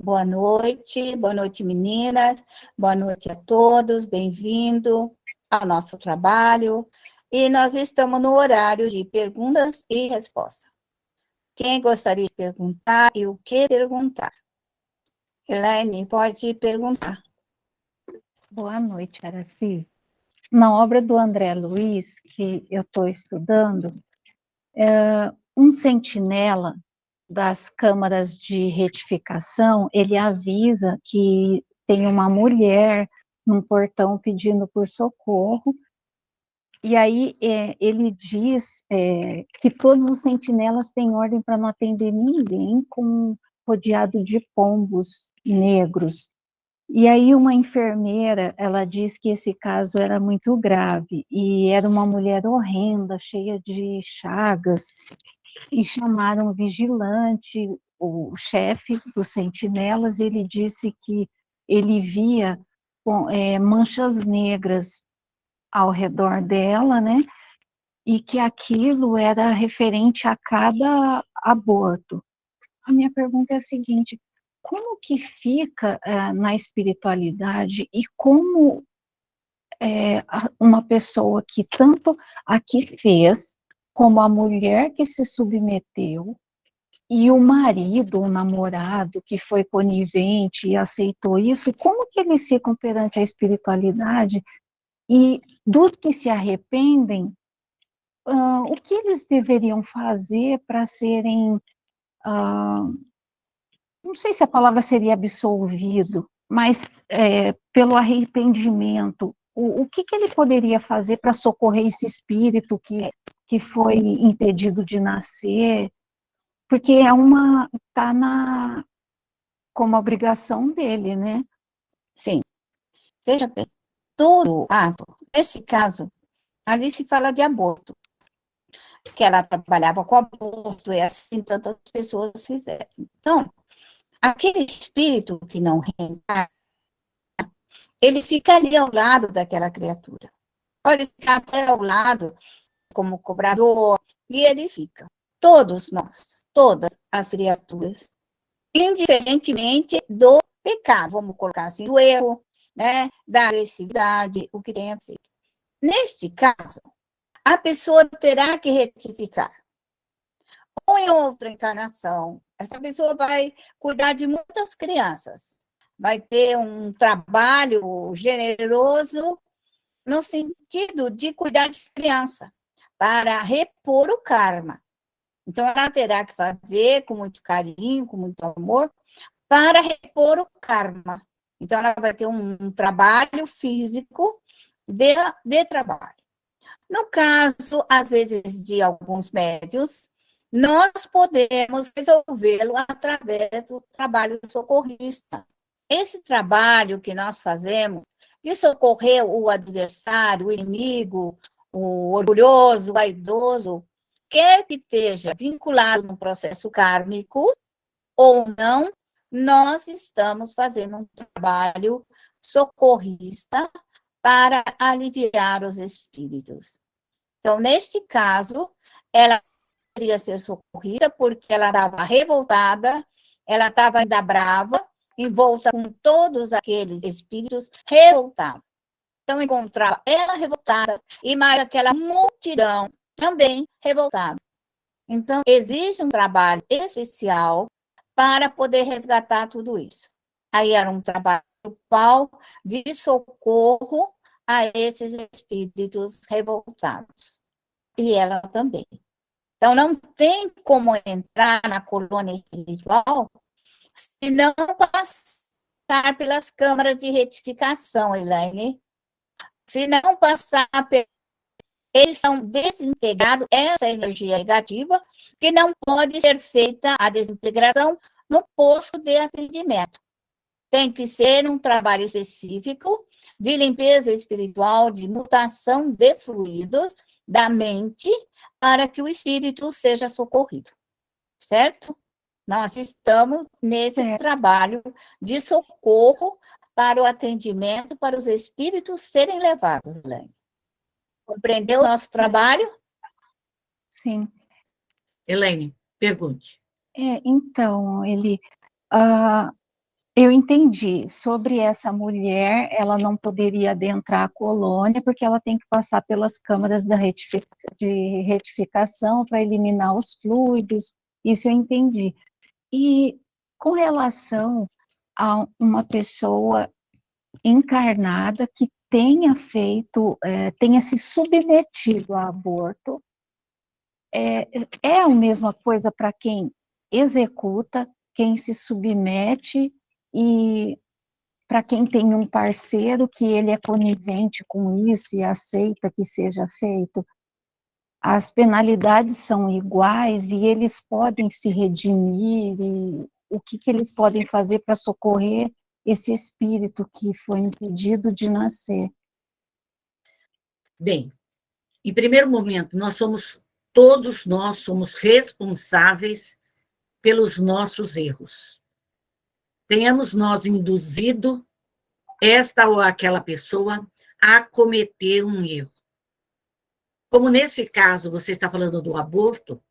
Boa noite, meninas, boa noite a todos, bem-vindo ao nosso trabalho. E nós estamos no horário de perguntas e respostas. Quem gostaria de perguntar e o que perguntar? Elaine, pode perguntar. Boa noite, Araci. Na obra do André Luiz, que eu estou estudando, um sentinela das câmaras de retificação, ele avisa que tem uma mulher num portão pedindo por socorro, e aí ele diz que todos os sentinelas têm ordem para não atender ninguém rodeado de pombos negros. E aí uma enfermeira, ela diz que esse caso era muito grave, e era uma mulher horrenda, cheia de chagas, e chamaram o vigilante, o chefe dos sentinelas, ele disse que ele via manchas negras ao redor dela, né? E que aquilo era referente a cada aborto. A minha pergunta é a seguinte: como que fica na espiritualidade e como uma pessoa que tanto a que fez, como a mulher que se submeteu, e o marido, o namorado, que foi conivente e aceitou isso, como que eles ficam perante a espiritualidade? E dos que se arrependem, o que eles deveriam fazer para serem, não sei se a palavra seria absolvido, mas pelo arrependimento, o que ele poderia fazer para socorrer esse espírito que foi impedido de nascer? Porque está como obrigação dele, né? Sim. Veja bem, todo ato, nesse caso, ali se fala de aborto, que ela trabalhava com aborto, e assim tantas pessoas fizeram. Então, aquele espírito que não reencarna, ele fica ali ao lado daquela criatura. Pode ficar até ao lado como cobrador, e ele fica. Todos nós, todas as criaturas, indiferentemente do pecado, vamos colocar assim, do erro, né, da agressividade, o que tenha feito. Neste caso, a pessoa terá que retificar. Ou em outra encarnação, essa pessoa vai cuidar de muitas crianças, vai ter um trabalho generoso no sentido de cuidar de criança, para repor o karma. Então, ela terá que fazer com muito carinho, com muito amor, para repor o karma. Então, ela vai ter um trabalho físico de trabalho. No caso, às vezes, de alguns médios, nós podemos resolvê-lo através do trabalho socorrista. Esse trabalho que nós fazemos de socorrer o adversário, o inimigo, o orgulhoso, o vaidoso, quer que esteja vinculado no processo kármico ou não, nós estamos fazendo um trabalho socorrista para aliviar os espíritos. Então, neste caso, ela poderia ser socorrida porque ela estava revoltada, ela estava ainda brava, envolta com todos aqueles espíritos revoltados. Então, encontrava ela revoltada e mais aquela multidão também revoltada. Então, existe um trabalho especial para poder resgatar tudo isso. Aí era um trabalho grupal de socorro a esses espíritos revoltados. E ela também. Então, não tem como entrar na colônia espiritual se não passar pelas câmaras de retificação, Elaine. Se não passar, eles são desintegrados, essa energia negativa, que não pode ser feita a desintegração no posto de atendimento. Tem que ser um trabalho específico de limpeza espiritual, de mutação de fluidos da mente, para que o espírito seja socorrido. Certo? Nós estamos nesse trabalho de socorro para o atendimento, para os espíritos serem levados, Elaine. Compreendeu o nosso trabalho? Sim. Elaine, pergunte. Então, Eu entendi. Sobre essa mulher, ela não poderia adentrar a colônia, porque ela tem que passar pelas câmaras de retificação para eliminar os fluidos. Isso eu entendi. E com relação a uma pessoa encarnada que tenha feito, tenha se submetido a aborto, é a mesma coisa para quem executa, quem se submete e para quem tem um parceiro que ele é conivente com isso e aceita que seja feito. As penalidades são iguais e eles podem se redimir, e o que eles podem fazer para socorrer esse espírito que foi impedido de nascer? Bem, em primeiro momento, todos nós somos responsáveis pelos nossos erros. Tenhamos nós induzido esta ou aquela pessoa a cometer um erro. Como nesse caso, você está falando do aborto,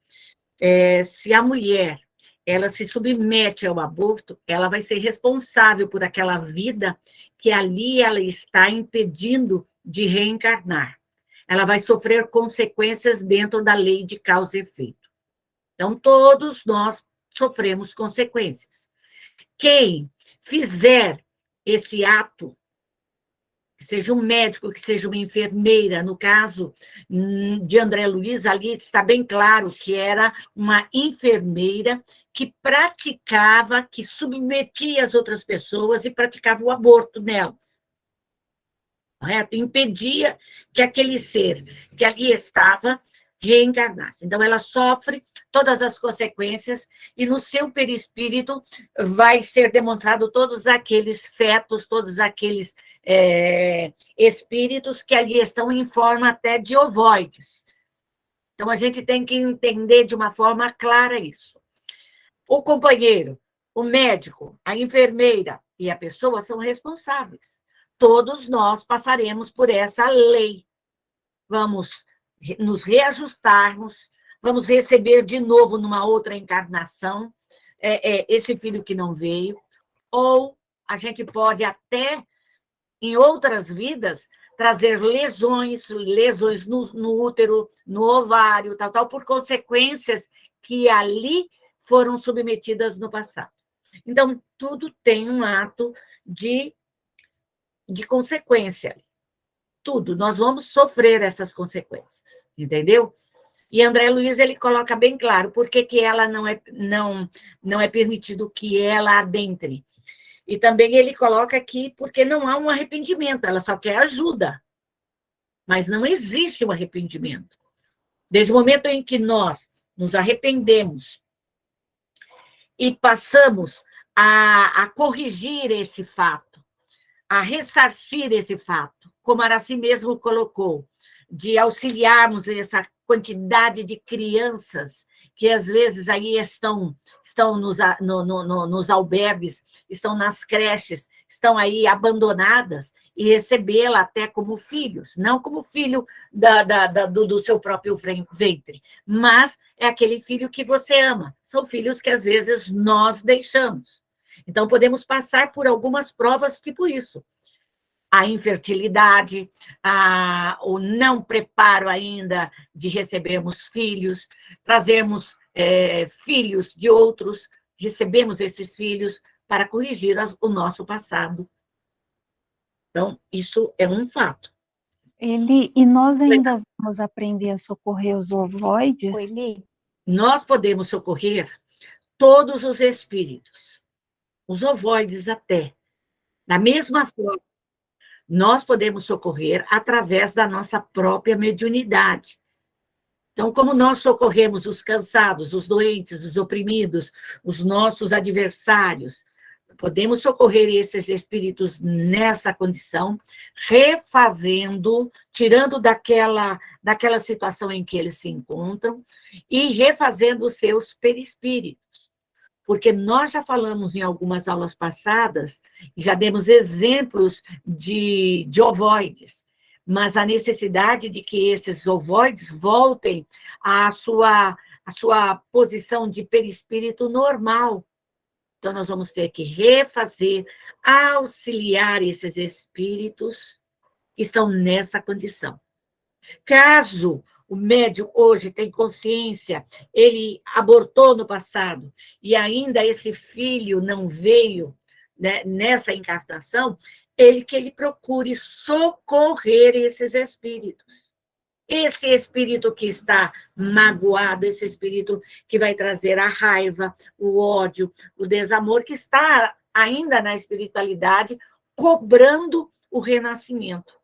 se a mulher ela se submete ao aborto, ela vai ser responsável por aquela vida que ali ela está impedindo de reencarnar. Ela vai sofrer consequências dentro da lei de causa e efeito. Então, todos nós sofremos consequências. Quem fizer esse ato, que seja um médico, que seja uma enfermeira, no caso de André Luiz, ali está bem claro que era uma enfermeira que praticava, que submetia as outras pessoas e praticava o aborto nelas. Correto? Impedia que aquele ser que ali estava reencarnasse. Então, ela sofre todas as consequências e no seu perispírito vai ser demonstrado todos aqueles fetos, todos aqueles espíritos que ali estão em forma até de ovoides. Então, a gente tem que entender de uma forma clara isso. O companheiro, o médico, a enfermeira e a pessoa são responsáveis. Todos nós passaremos por essa lei. Vamos nos reajustarmos, vamos receber de novo numa outra encarnação esse filho que não veio, ou a gente pode até, em outras vidas, trazer lesões no útero, no ovário, tal, por consequências que ali foram submetidas no passado. Então, tudo tem um ato de consequência. Tudo, nós vamos sofrer essas consequências, entendeu? E André Luiz, ele coloca bem claro por que ela não é permitido que ela adentre. E também ele coloca aqui porque não há um arrependimento, ela só quer ajuda. Mas não existe um arrependimento. Desde o momento em que nós nos arrependemos e passamos a corrigir esse fato, a ressarcir esse fato, como Araci mesmo colocou, de auxiliarmos essa quantidade de crianças que às vezes aí estão nos albergues, estão nas creches, estão aí abandonadas, e recebê-la até como filhos, não como filho do seu próprio ventre, mas é aquele filho que você ama, são filhos que às vezes nós deixamos. Então, podemos passar por algumas provas tipo isso. A infertilidade, o não preparo ainda de recebermos filhos, trazermos filhos de outros, recebemos esses filhos para corrigir o nosso passado. Então, isso é um fato. E nós ainda vamos aprender a socorrer os ovoides? Oi, Li. Nós podemos socorrer todos os espíritos, os ovoides até. Da mesma forma, nós podemos socorrer através da nossa própria mediunidade. Então, como nós socorremos os cansados, os doentes, os oprimidos, os nossos adversários, podemos socorrer esses espíritos nessa condição, refazendo, tirando daquela situação em que eles se encontram e refazendo os seus perispíritos. Porque nós já falamos em algumas aulas passadas, já demos exemplos de ovoides, mas a necessidade de que esses ovoides voltem à sua posição de perispírito normal. Então, nós vamos ter que refazer, auxiliar esses espíritos que estão nessa condição. Caso o médium hoje tem consciência, ele abortou no passado, e ainda esse filho não veio, né, nessa encarnação, que ele procure socorrer esses espíritos. Esse espírito que está magoado, esse espírito que vai trazer a raiva, o ódio, o desamor, que está ainda na espiritualidade, cobrando o renascimento.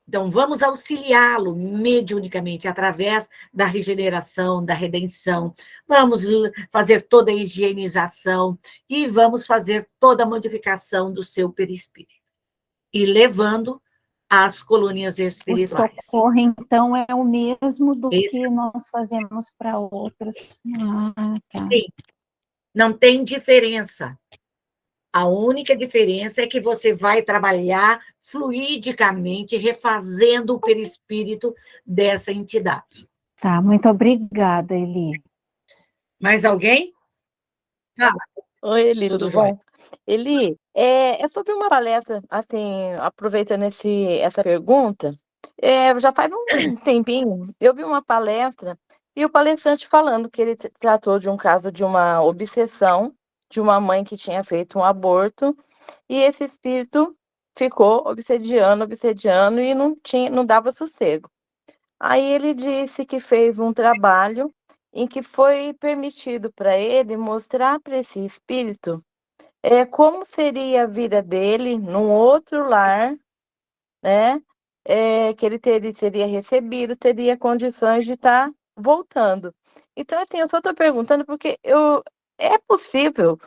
Então, vamos auxiliá-lo mediunicamente, através da regeneração, da redenção. Vamos fazer toda a higienização e vamos fazer toda a modificação do seu perispírito. E levando às colônias espirituais. O socorro, então, é o mesmo do Esse... que nós fazemos para outros. Tá. Sim, não tem diferença. A única diferença é que você vai trabalhar fluidicamente, refazendo o perispírito dessa entidade. Tá, muito obrigada, Eli. Mais alguém? Oi, Eli, Tudo tudo jóia. bom? Eli, é sobre uma palestra, assim, aproveitando essa pergunta, já faz um tempinho, eu vi uma palestra e o palestrante falando que ele tratou de um caso de uma obsessão de uma mãe que tinha feito um aborto e esse espírito ficou obsediando e não dava sossego. Aí ele disse que fez um trabalho em que foi permitido para ele mostrar para esse espírito como seria a vida dele num outro lar, né? Que ele seria recebido, teria condições de estar voltando. Então, assim, eu só estou perguntando porque é possível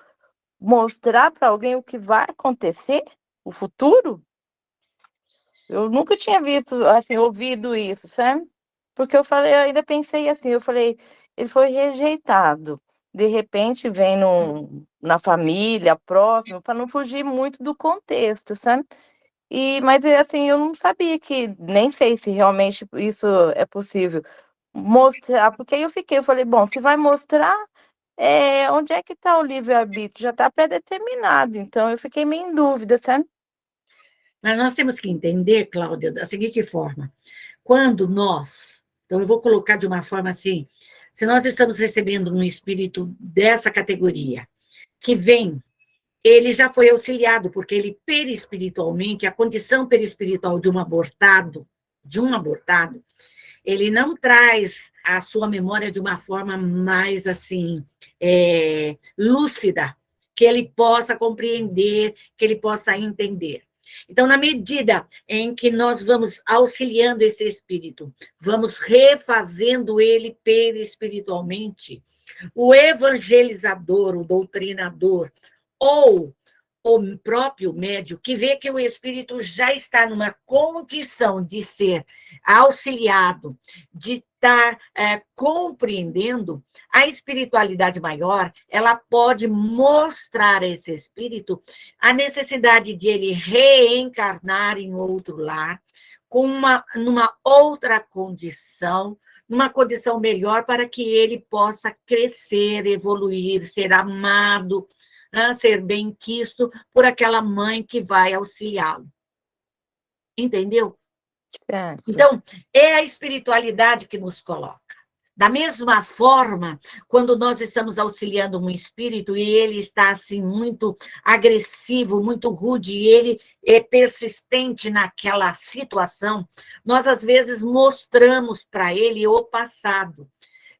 mostrar para alguém o que vai acontecer, o futuro? Eu nunca tinha visto, assim, ouvido isso, sabe? Porque eu ainda pensei assim, eu falei, ele foi rejeitado. De repente vem na família, próximo, para não fugir muito do contexto, sabe? Mas assim, eu não sabia nem sei se realmente isso é possível mostrar, porque aí eu falei, bom, se vai mostrar, onde é que está o livre-arbítrio? Já está pré-determinado, então eu fiquei meio em dúvida, sabe? Mas nós temos que entender, Cláudia, da seguinte forma. Quando nós... Então, eu vou colocar de uma forma assim, se nós estamos recebendo um espírito dessa categoria, que vem, ele já foi auxiliado, porque ele perispiritualmente, a condição perispiritual de um abortado, ele não traz a sua memória de uma forma mais, assim, lúcida, que ele possa compreender, que ele possa entender. Então, na medida em que nós vamos auxiliando esse espírito, vamos refazendo ele perispiritualmente, o evangelizador, o doutrinador, ou o próprio médium, que vê que o espírito já está numa condição de ser auxiliado, de estar compreendendo, a espiritualidade maior, ela pode mostrar a esse espírito a necessidade de ele reencarnar em outro lar, numa outra condição, numa condição melhor para que ele possa crescer, evoluir, ser amado, ser bem-quisto por aquela mãe que vai auxiliá-lo. Entendeu? Certo. Então, é a espiritualidade que nos coloca. Da mesma forma, quando nós estamos auxiliando um espírito e ele está assim muito agressivo, muito rude, e ele é persistente naquela situação, nós às vezes mostramos para ele o passado.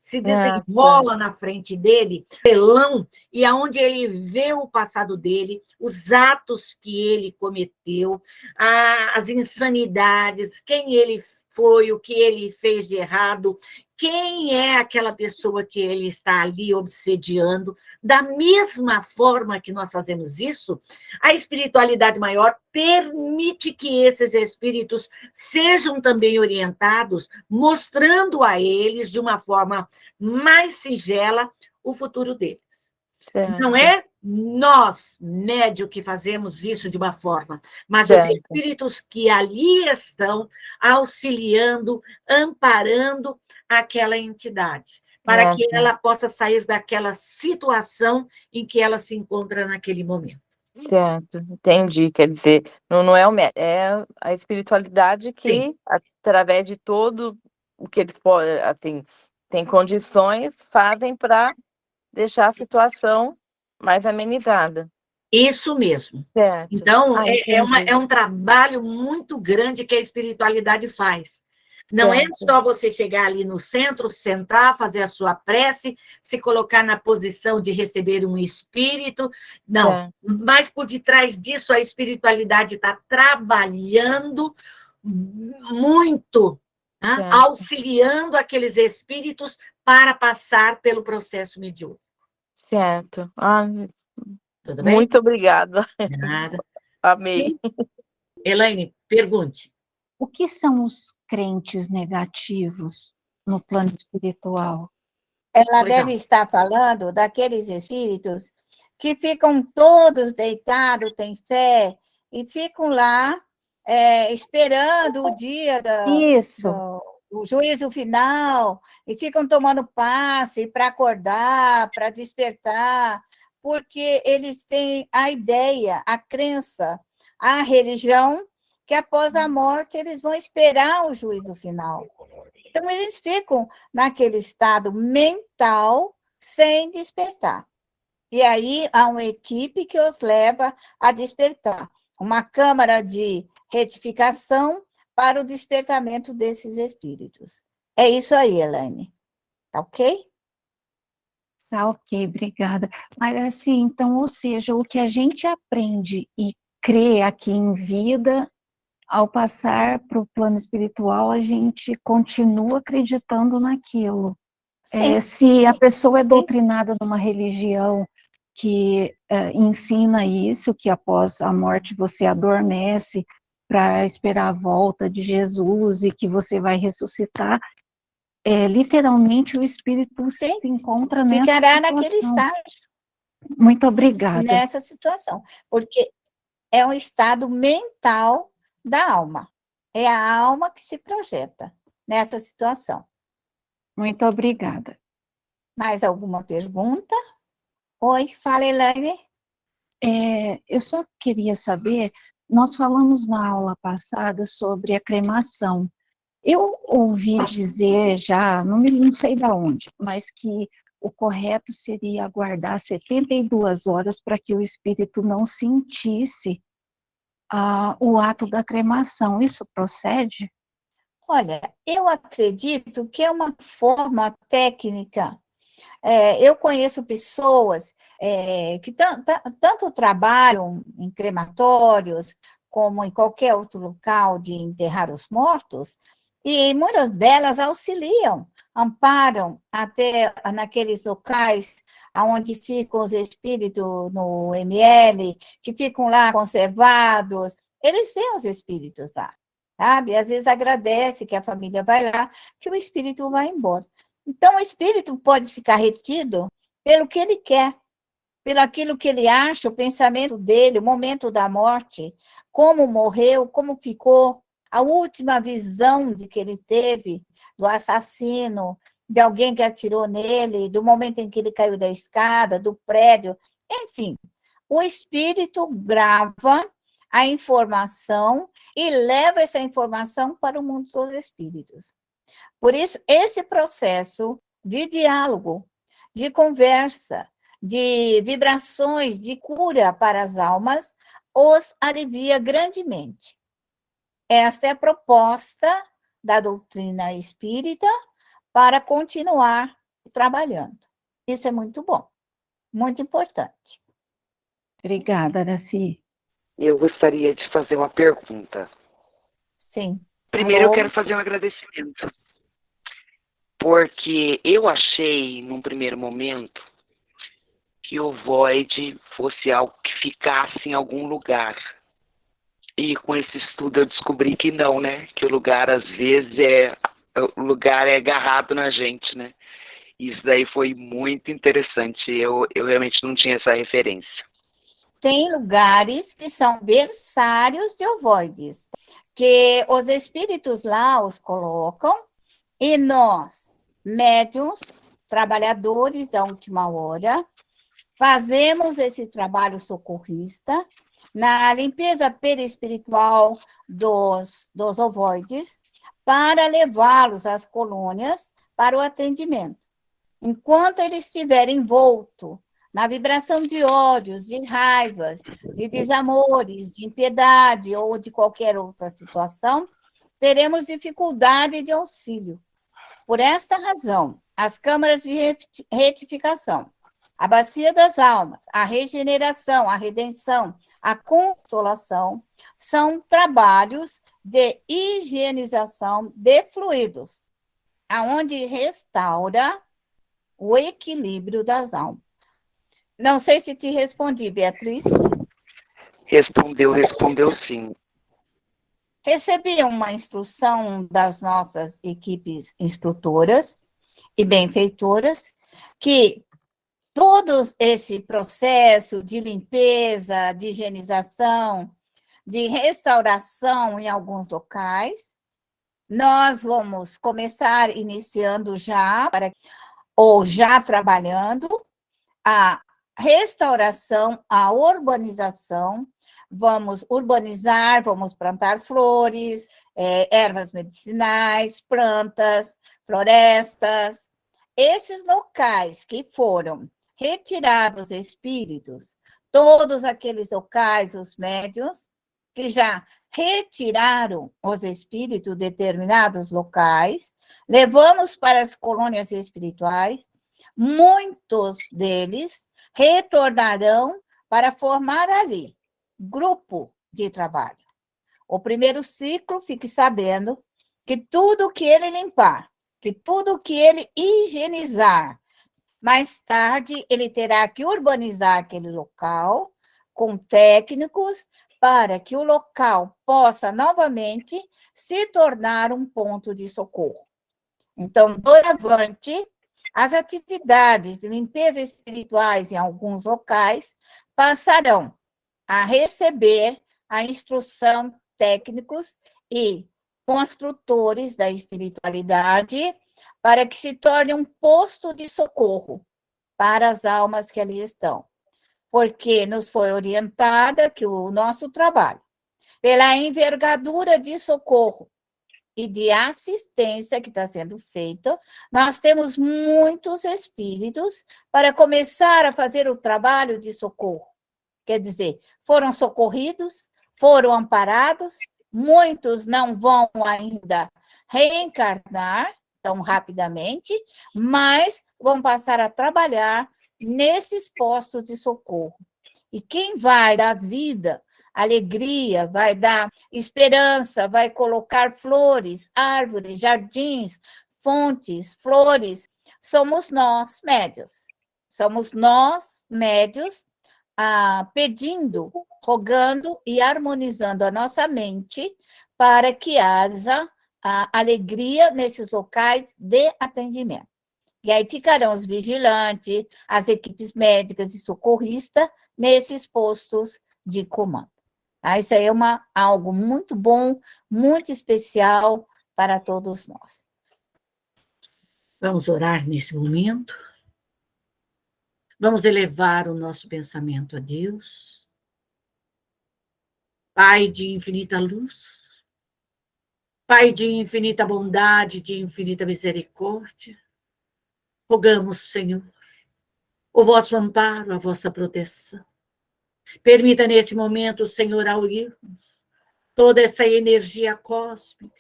Se desenrola na frente dele, telão, e aonde ele vê o passado dele, os atos que ele cometeu, as insanidades, quem ele foi, o que ele fez de errado, quem é aquela pessoa que ele está ali obsediando. Da mesma forma que nós fazemos isso, a espiritualidade maior permite que esses espíritos sejam também orientados, mostrando a eles, de uma forma mais singela, o futuro deles. Certo. Não é nós, médio, que fazemos isso de uma forma, mas certo. Os espíritos que ali estão auxiliando, amparando aquela entidade. para que Certo. ela possa sair daquela situação em que ela se encontra naquele momento. Certo, entendi. Quer dizer, não é é a espiritualidade Sim. que, através de todo o que eles podem, assim, tem condições, fazem para deixar a situação mais amenizada. Isso mesmo. Certo. Então, Entendi. é um trabalho muito grande que a espiritualidade faz. Não é Certo. só você chegar ali no centro, sentar, fazer a sua prece, se colocar na posição de receber um espírito. Não. Certo. Mas por detrás disso, a espiritualidade está trabalhando muito, né? Certo. Auxiliando aqueles espíritos para passar pelo processo mediúnico. Certo. Tudo bem? Muito obrigada. Nada. Amei. Elaine, pergunte. O que são os crentes negativos no plano espiritual? Ela Pois não. deve estar falando daqueles espíritos que ficam todos deitados, têm fé, e ficam lá esperando o dia Isso, do juízo final, e ficam tomando passe para acordar, para despertar, porque eles têm a ideia, a crença, a religião, que após a morte eles vão esperar o juízo final. Então, eles ficam naquele estado mental sem despertar. E aí há uma equipe que os leva a despertar, uma câmara de retificação para o despertamento desses espíritos. É isso aí, Elaine. Tá ok? tá ok, obrigada. Mas assim, então, ou seja, o que a gente aprende e crê aqui em vida, ao passar para o plano espiritual, a gente continua acreditando naquilo. Sim. Se a pessoa é doutrinada numa religião que ensina isso, que após a morte você adormece para esperar a volta de Jesus e que você vai ressuscitar, literalmente o espírito Sim. se encontra nessa Ficará naquele situação. estágio, Muito obrigada. nessa situação, porque é um estado mental da alma. É a alma que se projeta nessa situação. Muito obrigada. Mais alguma pergunta? Oi, fala, Elaine. Eu só queria saber, nós falamos na aula passada sobre a cremação. Eu ouvi dizer já, não sei de onde, mas que o correto seria aguardar 72 horas para que o espírito não sentisse o ato da cremação. Isso procede? Olha, eu acredito que é uma forma técnica. Eu conheço pessoas que tanto trabalham em crematórios como em qualquer outro local de enterrar os mortos, e muitas delas auxiliam, amparam até naqueles locais onde ficam os espíritos no ML, que ficam lá conservados, eles veem os espíritos lá, sabe? Às vezes agradece que a família vai lá, que o espírito vai embora. Então, o espírito pode ficar retido pelo que ele quer, pelo aquilo que ele acha, o pensamento dele, o momento da morte, como morreu, como ficou, a última visão de que ele teve do assassino, de alguém que atirou nele, do momento em que ele caiu da escada, do prédio, enfim. O espírito grava a informação e leva essa informação para o mundo dos espíritos. Por isso, esse processo de diálogo, de conversa, de vibrações, de cura para as almas, os alivia grandemente. Esta é a proposta da doutrina espírita para continuar trabalhando. Isso é muito bom, muito importante. Obrigada, Araci. Eu gostaria de fazer uma pergunta. Sim. Primeiro, eu Alô? quero fazer um agradecimento, porque eu achei, num primeiro momento, que o Void fosse algo que ficasse em algum lugar. E com esse estudo eu descobri que não, né? Que o lugar, às vezes, o lugar é agarrado na gente, né? Isso daí foi muito interessante. Eu realmente não tinha essa referência. Tem lugares que são berçários de ovoides, que os espíritos lá os colocam, e nós, médiuns, trabalhadores da última hora, fazemos esse trabalho socorrista na limpeza perispiritual dos ovoides para levá-los às colônias para o atendimento. Enquanto ele estiver envolto na vibração de ódios, de raivas, de desamores, de impiedade ou de qualquer outra situação, teremos dificuldade de auxílio. Por esta razão, as câmaras de retificação, a bacia das almas, a regeneração, a redenção, a consolação, são trabalhos de higienização de fluidos, aonde restaura o equilíbrio das almas. Não sei se te respondi, Beatriz. Respondeu sim. Recebi uma instrução das nossas equipes instrutoras e benfeitoras que todo esse processo de limpeza, de higienização, de restauração em alguns locais, nós vamos começar iniciando já, ou já trabalhando, a restauração, a urbanização. Vamos urbanizar, vamos plantar flores, ervas medicinais, plantas, florestas. Esses locais que foram retirados espíritos, todos aqueles locais, os médiuns, que já retiraram os espíritos de determinados locais, levamos para as colônias espirituais, muitos deles retornarão para formar ali grupo de trabalho. O primeiro ciclo, fique sabendo que tudo que ele limpar, que tudo que ele higienizar, mais tarde ele terá que urbanizar aquele local com técnicos para que o local possa novamente se tornar um ponto de socorro. Então, doravante, as atividades de limpeza espirituais em alguns locais passarão a receber a instrução técnicos e construtores da espiritualidade para que se torne um posto de socorro para as almas que ali estão. Porque nos foi orientada que o nosso trabalho, pela envergadura de socorro e de assistência que está sendo feita, nós temos muitos espíritos para começar a fazer o trabalho de socorro. Quer dizer, foram socorridos, foram amparados, muitos não vão ainda reencarnar tão rapidamente, mas vão passar a trabalhar nesses postos de socorro. E quem vai dar vida, alegria, vai dar esperança, vai colocar flores, árvores, jardins, fontes, flores, somos nós, médios. Somos nós, médios, pedindo, rogando e harmonizando a nossa mente para que haja a alegria nesses locais de atendimento. E aí ficarão os vigilantes, as equipes médicas e socorristas nesses postos de comando. Isso aí é algo muito bom, muito especial para todos nós. Vamos orar nesse momento. Vamos elevar o nosso pensamento a Deus. Pai de infinita luz, Pai de infinita bondade, de infinita misericórdia, rogamos, Senhor, o vosso amparo, a vossa proteção. Permita neste momento, Senhor, ao irmos toda essa energia cósmica,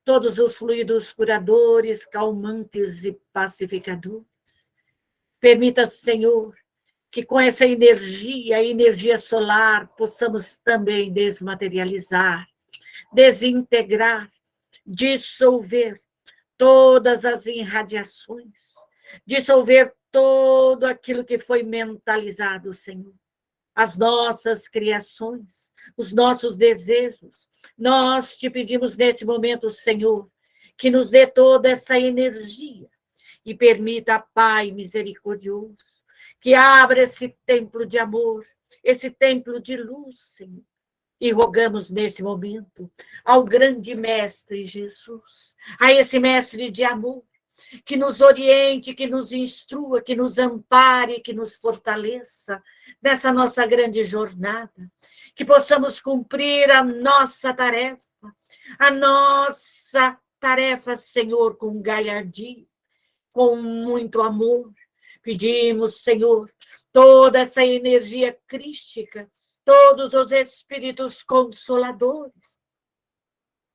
todos os fluidos curadores, calmantes e pacificadores. Permita, Senhor, que com essa energia, a energia solar, possamos também desmaterializar, desintegrar, dissolver todas as irradiações, dissolver tudo aquilo que foi mentalizado, Senhor. As nossas criações, os nossos desejos. Nós te pedimos neste momento, Senhor, que nos dê toda essa energia e permita, Pai misericordioso, que abra esse templo de amor, esse templo de luz, Senhor. E rogamos nesse momento ao grande Mestre Jesus, a esse Mestre de amor, que nos oriente, que nos instrua, que nos ampare, que nos fortaleça nessa nossa grande jornada, que possamos cumprir a nossa tarefa, Senhor, com galhardia, com muito amor. Pedimos, Senhor, toda essa energia crística, todos os espíritos consoladores.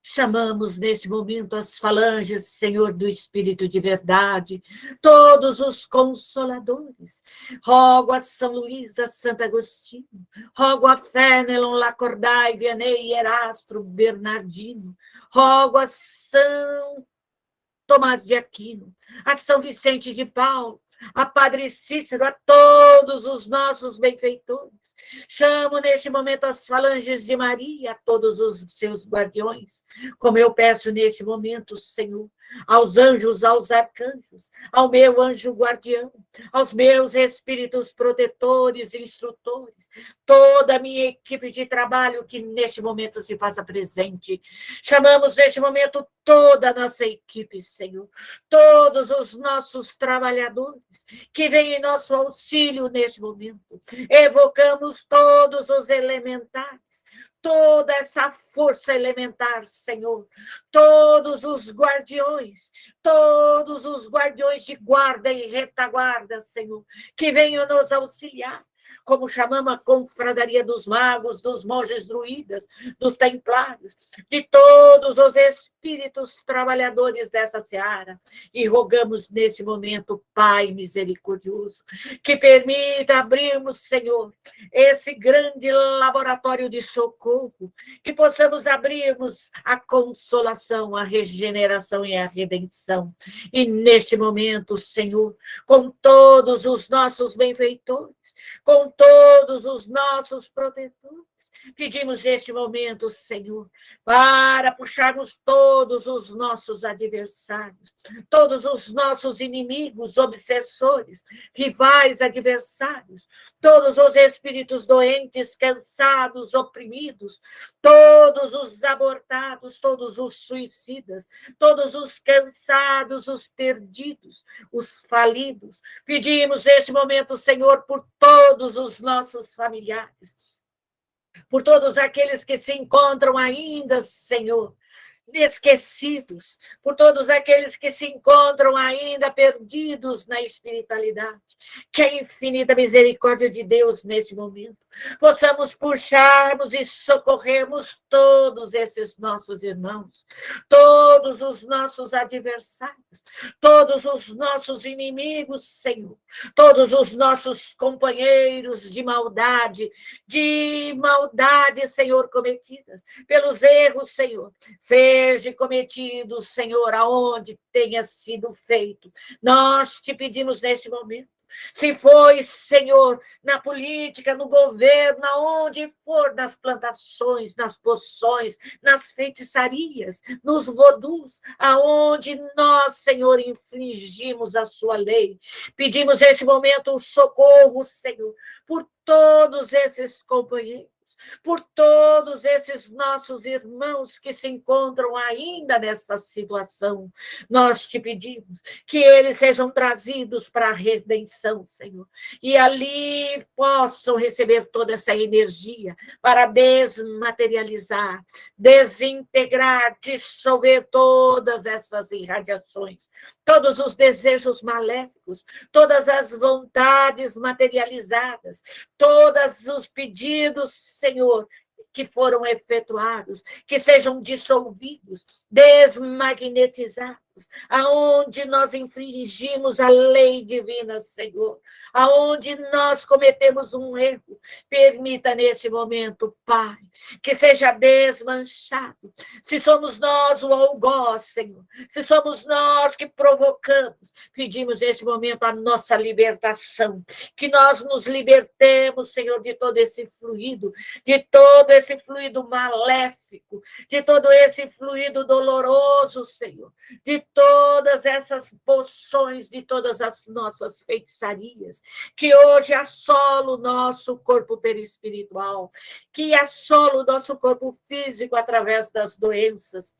Chamamos neste momento as falanges, Senhor, do Espírito de verdade, todos os consoladores. Rogo a São Luís, a Santo Agostinho, rogo a Fénelon, Lacordaire, Vianney, Erastro, Bernardino, rogo a São Tomás de Aquino, a São Vicente de Paulo, a Padre Cícero, a todos os nossos benfeitores. Chamo neste momento as falanges de Maria, a todos os seus guardiões, como eu peço neste momento, Senhor, aos anjos, aos arcanjos, ao meu anjo guardião, aos meus espíritos protetores e instrutores, toda a minha equipe de trabalho que neste momento se faça presente. Chamamos neste momento toda a nossa equipe, Senhor, todos os nossos trabalhadores que vêm em nosso auxílio neste momento. Evocamos todos os elementares, toda essa força elementar, Senhor, todos os guardiões de guarda e retaguarda, Senhor, que venham nos auxiliar, como chamamos a confradaria dos magos, dos monges druidas, dos templários, de todos os espíritos trabalhadores dessa seara, e rogamos neste momento, Pai misericordioso, que permita abrirmos, Senhor, esse grande laboratório de socorro, que possamos abrirmos a consolação, a regeneração e a redenção. E neste momento, Senhor, com todos os nossos benfeitores, com todos os nossos protetores, pedimos neste momento, Senhor, para puxarmos todos os nossos adversários, todos os nossos inimigos, obsessores, rivais, adversários, todos os espíritos doentes, cansados, oprimidos, todos os abortados, todos os suicidas, todos os cansados, os perdidos, os falidos. Pedimos neste momento, Senhor, por todos os nossos familiares, por todos aqueles que se encontram ainda, Senhor, esquecidos, por todos aqueles que se encontram ainda perdidos na espiritualidade, que a infinita misericórdia de Deus neste momento possamos puxarmos e socorrermos todos esses nossos irmãos, todos os nossos adversários, todos os nossos inimigos, Senhor, todos os nossos companheiros de maldade, Senhor, cometidas pelos erros, Senhor, seja cometido, Senhor, aonde tenha sido feito. Nós te pedimos neste momento, se foi, Senhor, na política, no governo, aonde for, nas plantações, nas poções, nas feitiçarias, nos vodus, aonde nós, Senhor, infringimos a sua lei. Pedimos neste momento o socorro, Senhor, por todos esses companheiros, por todos esses nossos irmãos que se encontram ainda nessa situação. Nós te pedimos que eles sejam trazidos para a redenção, Senhor, e ali possam receber toda essa energia para desmaterializar, desintegrar, dissolver todas essas irradiações, todos os desejos maléficos, todas as vontades materializadas, todos os pedidos, Senhor, que foram efetuados, que sejam dissolvidos, desmagnetizados, aonde nós infringimos a lei divina, Senhor, aonde nós cometemos um erro, permita nesse momento, Pai, que seja desmanchado. Se somos nós o algoz, Senhor, se somos nós que provocamos, pedimos nesse momento a nossa libertação, que nós nos libertemos, Senhor, de todo esse fluido, de todo esse fluido maléfico, de todo esse fluido doloroso, Senhor, de todas essas poções, de todas as nossas feitiçarias, que hoje assola o nosso corpo perispiritual, que assola o nosso corpo físico através das doenças,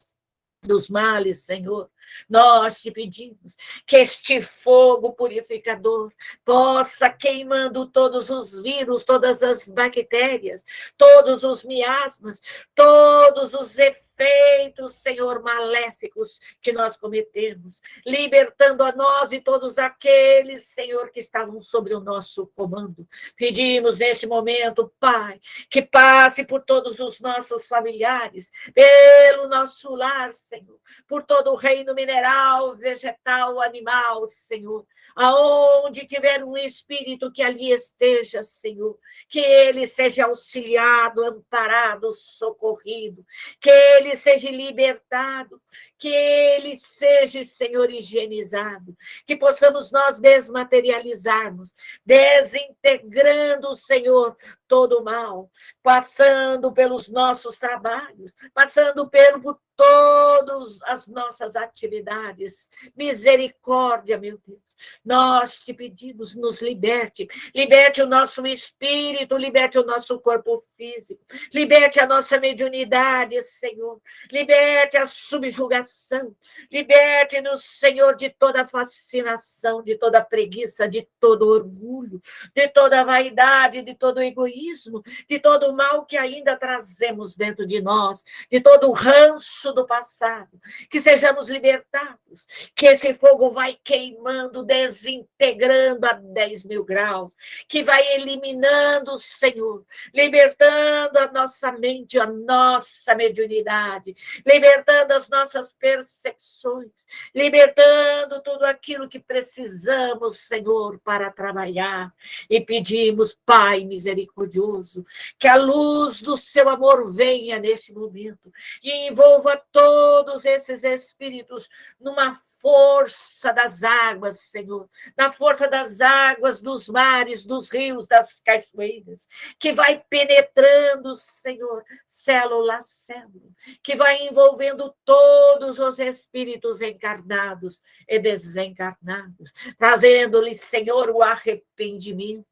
dos males, Senhor. Nós te pedimos que este fogo purificador possa, queimando todos os vírus, todas as bactérias, todos os miasmas, todos os efeitos, Senhor, maléficos que nós cometemos, libertando a nós e todos aqueles, Senhor, que estavam sobre o nosso comando. Pedimos neste momento, Pai, que passe por todos os nossos familiares, pelo nosso lar, Senhor, por todo o reino mineral, vegetal, animal, Senhor. Aonde tiver um espírito que ali esteja, Senhor, que ele seja auxiliado, amparado, socorrido, que ele seja libertado, que ele seja, Senhor, higienizado, que possamos nós desmaterializarmos, desintegrando, Senhor, todo o mal, passando pelos nossos trabalhos, passando por todas as nossas atividades. Misericórdia, meu Deus. Nós te pedimos, nos liberte. Liberte o nosso espírito, liberte o nosso corpo físico. Liberte a nossa mediunidade, Senhor. Liberte a subjugação. Liberte-nos, Senhor, de toda fascinação, de toda preguiça, de todo orgulho, de toda vaidade, de todo egoísmo, de todo o mal que ainda trazemos dentro de nós, de todo o ranço do passado. Que sejamos libertados, que esse fogo vai queimando, desintegrando a 10.000 graus, que vai eliminando, Senhor, libertando a nossa mente, a nossa mediunidade, libertando as nossas percepções, libertando tudo aquilo que precisamos, Senhor, para trabalhar. E pedimos, Pai misericordioso, que a luz do seu amor venha neste momento e envolva todos esses espíritos numa força das águas, Senhor, na força das águas, dos mares, dos rios, das cachoeiras, que vai penetrando, Senhor, célula a célula, que vai envolvendo todos os espíritos encarnados e desencarnados, trazendo-lhes, Senhor, o arrependimento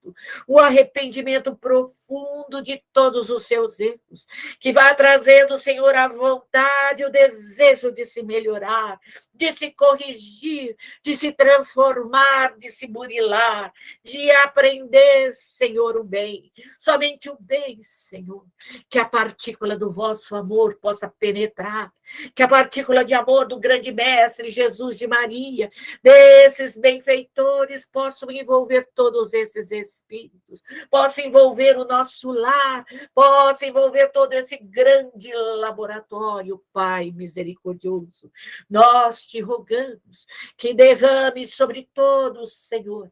profundo de todos os seus erros, que vai trazendo, Senhor, a vontade, o desejo de se melhorar, de se corrigir, de se transformar, de se burilar, de aprender, Senhor, o bem, somente o bem, Senhor, que a partícula do vosso amor possa penetrar, que a partícula de amor do grande mestre Jesus de Maria, desses benfeitores, possam envolver todos esses espíritos, possa envolver o nosso lar, possa envolver todo esse grande laboratório, Pai misericordioso. Nós te rogamos que derrame sobre todos, Senhor,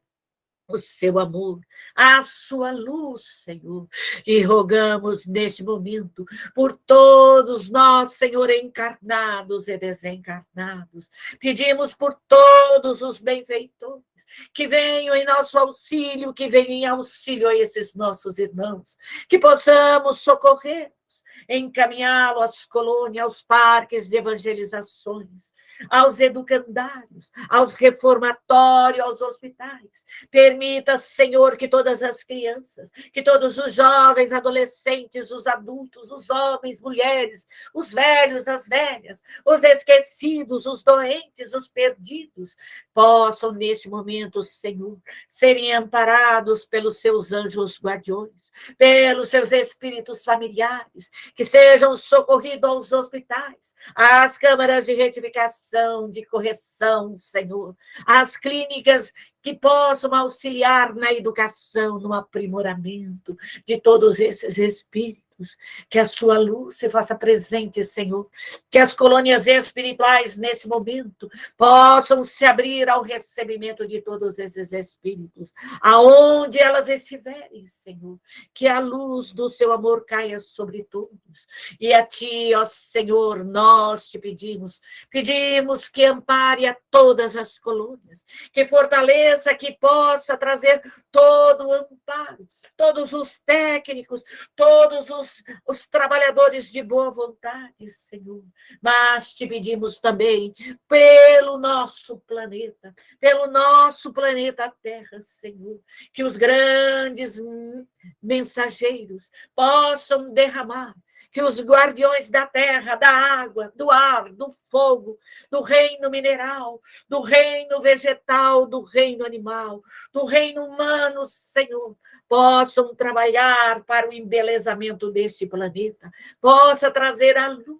o seu amor, a sua luz, Senhor. E rogamos neste momento por todos nós, Senhor, encarnados e desencarnados. Pedimos por todos os benfeitores que venham em nosso auxílio, que venham em auxílio a esses nossos irmãos, que possamos socorrer, encaminhá-lo às colônias, aos parques de evangelizações, aos educandários, aos reformatórios, aos hospitais. Permita, Senhor, que todas as crianças, que todos os jovens, adolescentes, os adultos, os homens, mulheres, os velhos, as velhas, os esquecidos, os doentes, os perdidos, possam neste momento, Senhor, serem amparados pelos seus anjos guardiões, pelos seus espíritos familiares, que sejam socorridos aos hospitais, às câmaras de retificação, de correção, Senhor, às clínicas que possam auxiliar na educação, no aprimoramento de todos esses espíritos. Que a sua luz se faça presente, Senhor, que as colônias espirituais nesse momento possam se abrir ao recebimento de todos esses espíritos, aonde elas estiverem, Senhor, que a luz do seu amor caia sobre todos. E a ti, ó Senhor, nós te pedimos que ampare a todas as colônias, que fortaleça, que possa trazer todo o amparo, todos os técnicos, todos os os trabalhadores de boa vontade, Senhor, mas te pedimos também pelo nosso planeta Terra, Senhor, que os grandes mensageiros possam derramar, que os guardiões da terra, da água, do ar, do fogo, do reino mineral, do reino vegetal, do reino animal, do reino humano, Senhor, possam trabalhar para o embelezamento deste planeta, possa trazer à luz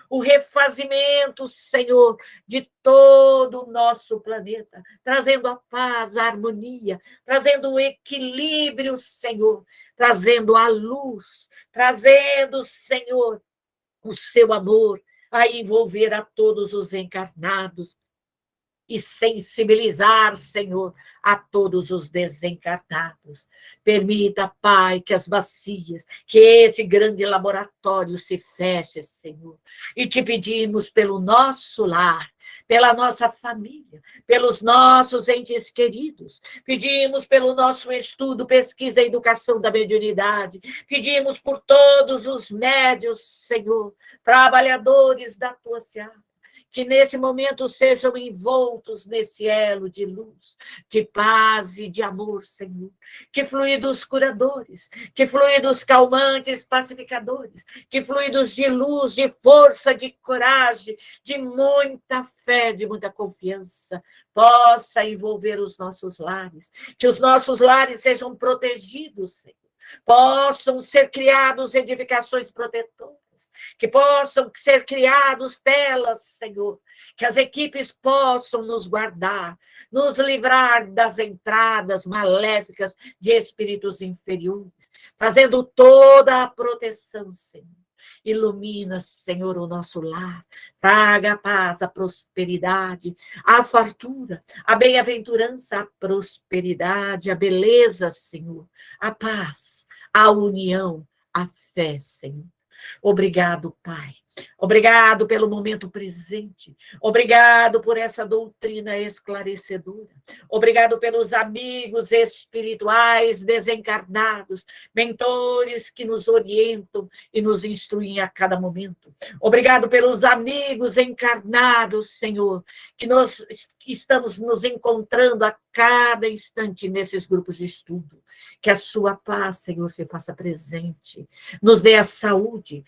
o refazimento, Senhor, de todo o nosso planeta, trazendo a paz, a harmonia, trazendo o equilíbrio, Senhor, trazendo a luz, trazendo, Senhor, o seu amor a envolver a todos os encarnados e sensibilizar, Senhor, a todos os desencarnados. Permita, Pai, que as bacias, que esse grande laboratório se feche, Senhor. E te pedimos pelo nosso lar, pela nossa família, pelos nossos entes queridos. Pedimos pelo nosso estudo, pesquisa e educação da mediunidade. Pedimos por todos os médios, Senhor, trabalhadores da tua seara, que nesse momento sejam envoltos nesse elo de luz, de paz e de amor, Senhor. Que fluidos curadores, que fluidos calmantes, pacificadores, que fluidos de luz, de força, de coragem, de muita fé, de muita confiança, possa envolver os nossos lares. Que os nossos lares sejam protegidos, Senhor. Possam ser criados edificações protetoras, que possam ser criados telas, Senhor, que as equipes possam nos guardar, nos livrar das entradas maléficas de espíritos inferiores, fazendo toda a proteção, Senhor. Ilumina, Senhor, o nosso lar, traga a paz, a prosperidade, a fartura, a bem-aventurança, a prosperidade, a beleza, Senhor, a paz, a união, a fé, Senhor. Obrigado, Pai. Obrigado pelo momento presente. Obrigado por essa doutrina esclarecedora. Obrigado pelos amigos espirituais desencarnados, mentores que nos orientam e nos instruem a cada momento. Obrigado pelos amigos encarnados, Senhor, que nós estamos nos encontrando a cada instante nesses grupos de estudo. Que a sua paz, Senhor, se faça presente. Nos dê a saúde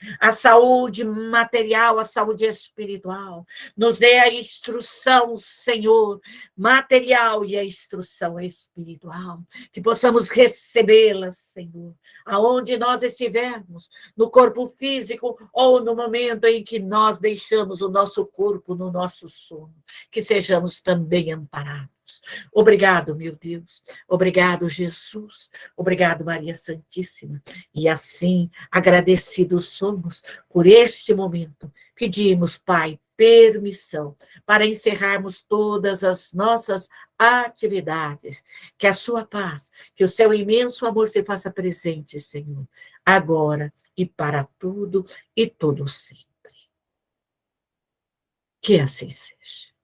material, a saúde espiritual. Nos dê a instrução, Senhor, material e a instrução espiritual. Que possamos recebê-las, Senhor, aonde nós estivermos, no corpo físico ou no momento em que nós deixamos o nosso corpo no nosso sono. Que sejamos também amparados. Obrigado, meu Deus. Obrigado, Jesus. Obrigado, Maria Santíssima. E assim, agradecidos somos por este momento. Pedimos, Pai, permissão para encerrarmos todas as nossas atividades. Que a sua paz, que o seu imenso amor se faça presente, Senhor, agora e para tudo e todo sempre. Que assim seja.